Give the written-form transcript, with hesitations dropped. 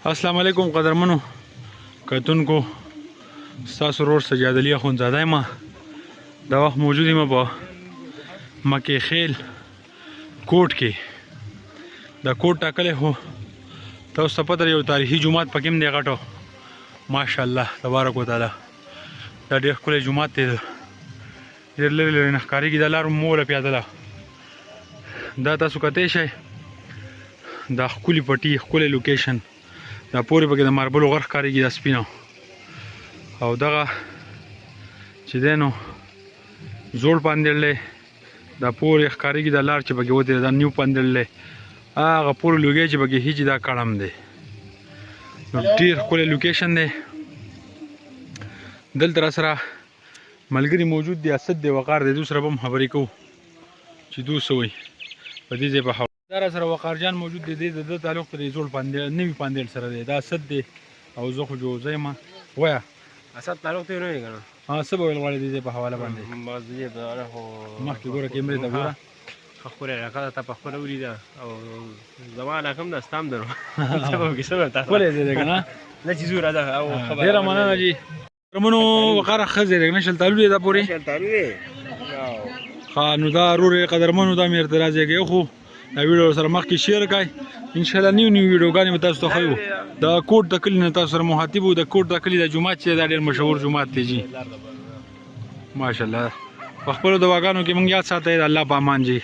अस्सलाम वालेकुम قدرمنو کتونکو ستاسو ورور سجاد علي اخوندزاده یم. دا وخت موجود یم په مکې خیل کوټ کې. دا کوټ ټاکلی خو تاسو ته پته یو تاریخي جومات پکې هم دی غټو ماشاءالله تبارک وتعالی. دا ډېر ښکلی جومات دی. ډېر لرې لرې نه ښکارېږي. دا لار موله پیادله دا تاسو کتی شئ. دا ښکلي پټي ښکلی لوکیشن. دا پورې پکې د ماربلو غر ښکارېږي دا سپینه. او دغه چې دی نو زوړ پاندېړ دی. دا پورې ښکارېږي دا لار چې پکې وتې دا نیو پاندېړ دی. هغه پورې لوګی چې پکې هیچې دا کړم دی. نو ډېر ښکلی لوکیشن دی. دلته را سره ملګري موجود دی. اسد دی وقار دی. دوی سره به هم خبرې کوو چې دوی څه وایي په دې ځای په حواله. دا را سره وقار جان موجود دی. د ده تعلق په دې زوړ پاندېړ نوي پاندېړ سره دی. دا اسد دی او زه خو جوزه یم. وایه اسد تعلق ته نه وي که نه؟ څه به ویل غواړې دې ځای په حواله باندې؟ بس دې په خو مخکې ګوره کیمرې ته ګوره. ښه ښکلې علاقه ده. تا په خپله ولیده او زما علاقه هم ده ستا هم ده نو څه به پکې څه به تاسو ښکلی ځای دی که نه؟ نه چې ځو راځه او خبره ډېره مننه جي. قدرمنو وقاره ښه ځای دی که نه؟ شلتالو دی دا پورې. شلتالو دی ښه نو دا ورور یې قدرمنو دا مې درته راځېږي خو دا ویډیو سره مخکې شیر کړئ. انشاءالله نیو نیو ویډیوګانې به تاسو ته ښیو. دا کوټ د کلي نه تاسو سره مخاطب وو. د کوټ د کلي د جومات چې دا ډېر مشهور جومات دی جي ماشاءالله. په خپلو دواګانو کې مونږ یاد ساتئ. د الله په امان جي.